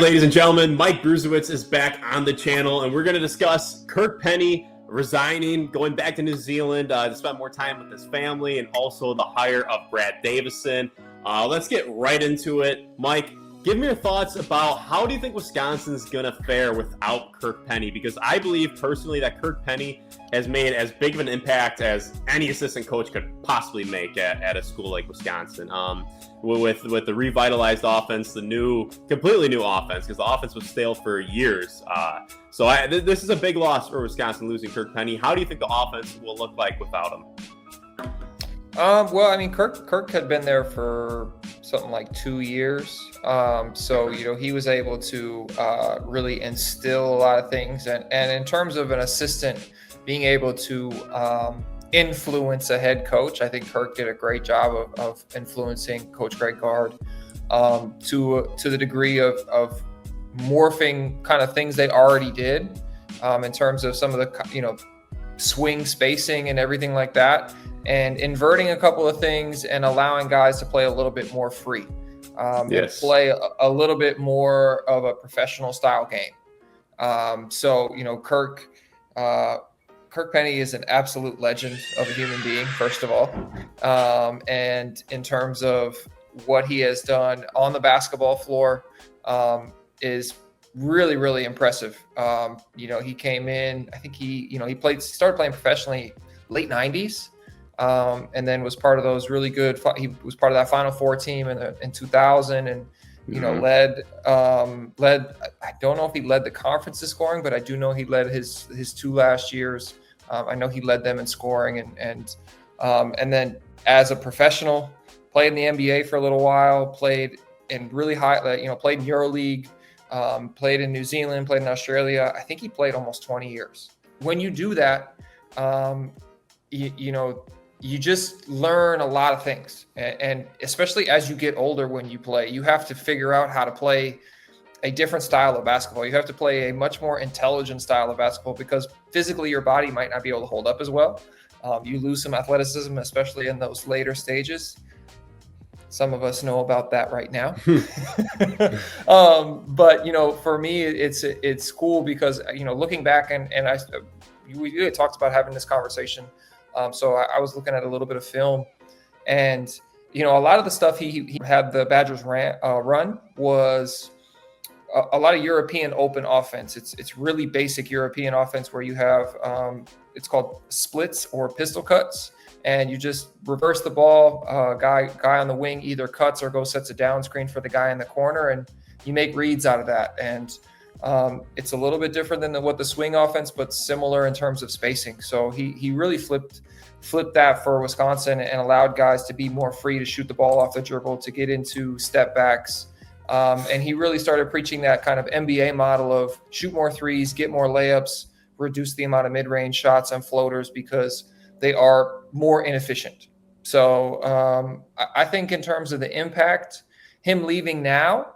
ladies and gentlemen, Mike Bruesewitz is back on the channel, and we're going to discuss Kirk Penney resigning, going back to New Zealand to spend more time with his family, and also the hire of Brad Davison. Let's get right into it. Mike, give me your thoughts about how do you think Wisconsin's going to fare without Kirk Penney? Because I believe personally that Kirk Penney has made as big of an impact as any assistant coach could possibly make at a school like Wisconsin. With the revitalized offense, the completely new offense, because the offense was stale for years. This is a big loss for Wisconsin, losing Kirk Penney. How do you think the offense will look like without him? Well, I mean, Kirk had been there for something like 2 years. He was able to really instill a lot of things. And in terms of an assistant being able to influence a head coach, I think Kirk did a great job of influencing Coach Gard to the degree of morphing kind of things they already did in terms of some of the, swing spacing and everything like that, and inverting a couple of things and allowing guys to play a little bit more free, play a little bit more of a professional style game. Kirk Penney is an absolute legend of a human being, first of all. And in terms of what he has done on the basketball floor, is really, really impressive. He came in, I think he started playing professionally late 90s, and then was part of those really good, he was part of that Final Four team in 2000, and led, I don't know if he led the conference in scoring, but I do know he led his 2 last years. I know he led them in scoring, and then as a professional, played in the NBA for a little while, played in really high, played in EuroLeague, played in New Zealand, played in Australia. I think he played almost 20 years. When you do that, you just learn a lot of things. And especially as you get older, when you play, you have to figure out how to play a different style of basketball. You have to play a much more intelligent style of basketball, because physically your body might not be able to hold up as well. You lose some athleticism, especially in those later stages. Some of us know about that right now. But for me, it's cool because, looking back and we really talked about having this conversation. So I was looking at a little bit of film, and, a lot of the stuff he had the Badgers run was a lot of European open offense. It's really basic European offense where you have, it's called splits or pistol cuts. And you just reverse the ball. Guy on the wing either cuts or sets a down screen for the guy in the corner, and you make reads out of that. And it's a little bit different than what the swing offense, but similar in terms of spacing. So he really flipped that for Wisconsin and allowed guys to be more free to shoot the ball off the dribble, to get into step backs. And he really started preaching that kind of NBA model of shoot more threes, get more layups, reduce the amount of mid-range shots and floaters, because they are more inefficient. So I think in terms of the impact, him leaving now,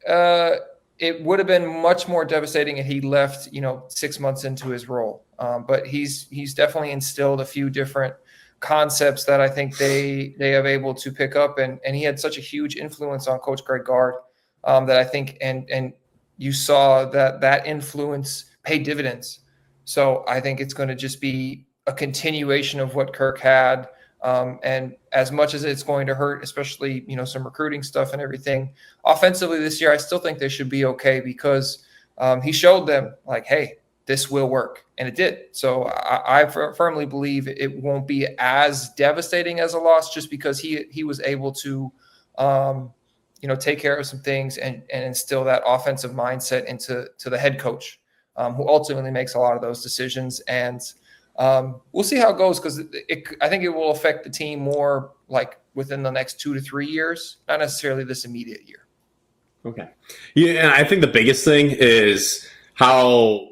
it would have been much more devastating if he left, 6 months into his role. But he's definitely instilled a few different concepts that I think they have able to pick up. And he had such a huge influence on Coach Gard that I think, and you saw that influence pay dividends. So I think it's going to just be a continuation of what Kirk had. And as much as it's going to hurt, especially, some recruiting stuff and everything, offensively this year, I still think they should be okay, because he showed them like, hey, this will work. And it did. So I firmly believe it won't be as devastating as a loss, just because he was able to, take care of some things and instill that offensive mindset into the head coach, who ultimately makes a lot of those decisions. And we'll see how it goes, because I think it will affect the team more like within the next 2 to 3 years, not necessarily this immediate year. Okay. Yeah, and I think the biggest thing is how,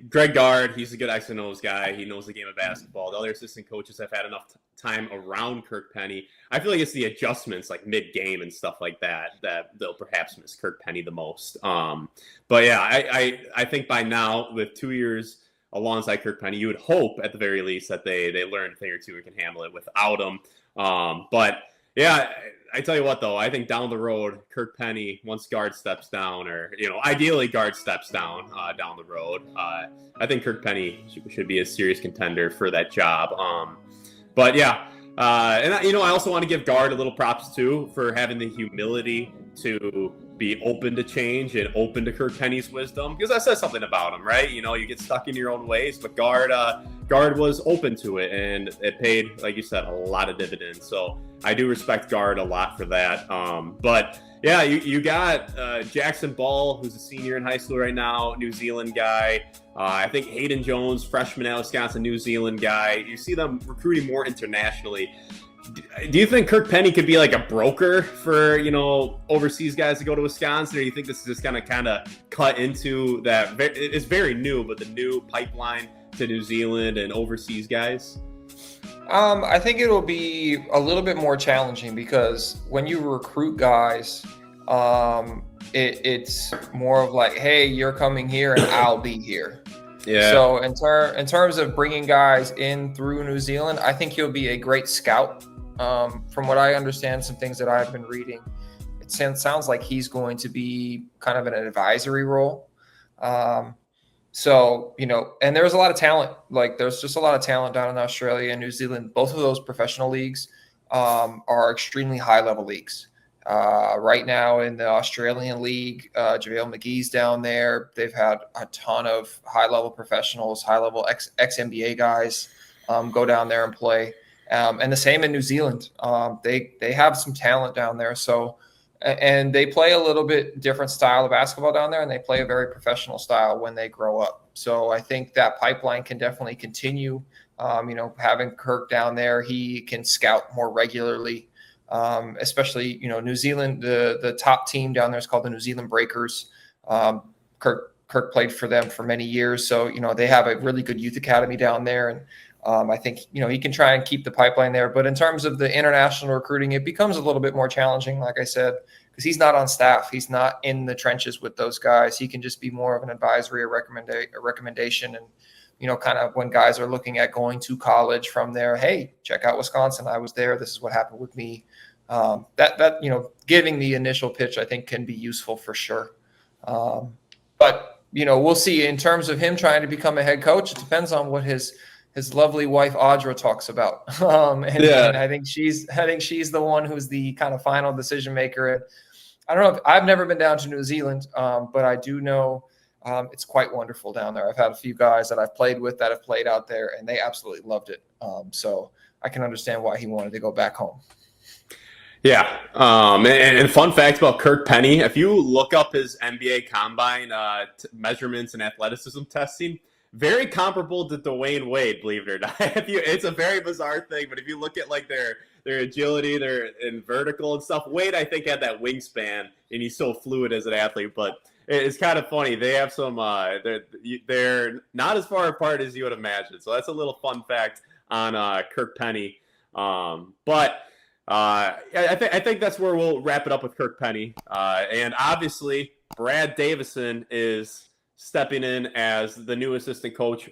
Greg Gard, he's a good X and O's guy. He knows the game of basketball. The other assistant coaches have had enough time around Kirk Penney. I feel like it's the adjustments, like mid-game and stuff like that they'll perhaps miss Kirk Penney the most. But yeah, I think by now, with 2 years alongside Kirk Penney, you would hope at the very least that they learn a thing or two and can handle it without him. But Yeah, I tell you what, though, I think down the road, Kirk Penney, once Gard steps down, or ideally Gard steps down down the road, I think Kirk Penney should be a serious contender for that job. But yeah, and I also want to give Gard a little props too for having the humility to be open to change and open to Kirk Penney's wisdom, because that says something about him, right? You get stuck in your own ways, but Gard was open to it, and it paid, like you said, a lot of dividends. So I do respect Gard a lot for that. But yeah, you got Jackson Ball, who's a senior in high school right now, New Zealand guy. I think Hayden Jones, freshman at Wisconsin, New Zealand guy. You see them recruiting more internationally. Do you think Kirk Penney could be like a broker for, overseas guys to go to Wisconsin, or do you think this is just going to kind of cut into that? It's very new, but the new pipeline to New Zealand and overseas guys? I think it'll be a little bit more challenging, because when you recruit guys, it's more of like, hey, you're coming here and I'll be here. Yeah. So in terms of bringing guys in through New Zealand, I think he'll be a great scout. From what I understand, some things that I've been reading, it sounds like he's going to be kind of in an advisory role. So, and there's a lot of talent. Like, there's just a lot of talent down in Australia and New Zealand. Both of those professional leagues are extremely high-level leagues. Right now in the Australian League, JaVale McGee's down there. They've had a ton of high-level professionals, high-level ex-NBA guys go down there and play. And the same in New Zealand. They have some talent down there. So, and they play a little bit different style of basketball down there, and they play a very professional style when they grow up. So I think that pipeline can definitely continue. Having Kirk down there, he can scout more regularly. Especially, New Zealand, the top team down there is called the New Zealand Breakers. Kirk played for them for many years. So, they have a really good youth academy down there. And I think, he can try and keep the pipeline there. But in terms of the international recruiting, it becomes a little bit more challenging, like I said, because he's not on staff. He's not in the trenches with those guys. He can just be more of an advisory or recommendation. And, kind of when guys are looking at going to college from there, hey, check out Wisconsin. I was there. This is what happened with me. Giving the initial pitch, I think, can be useful for sure. But we'll see. In terms of him trying to become a head coach, it depends on what his lovely wife Audra talks about. And I think she's the one who's the kind of final decision maker. And I don't know, I've never been down to New Zealand, but I do know it's quite wonderful down there. I've had a few guys that I've played with that have played out there, and they absolutely loved it. So I can understand why he wanted to go back home. Yeah. And fun facts about Kirk Penney, if you look up his NBA combine measurements and athleticism testing, very comparable to Dwayne Wade, believe it or not. It's a very bizarre thing, but if you look at like their agility, their in vertical and stuff, Wade, I think, had that wingspan, and he's so fluid as an athlete. But it's kind of funny. They have some. They're not as far apart as you would imagine. So that's a little fun fact on Kirk Penney. But I think that's where we'll wrap it up with Kirk Penney. And obviously, Brad Davison is stepping in as the new assistant coach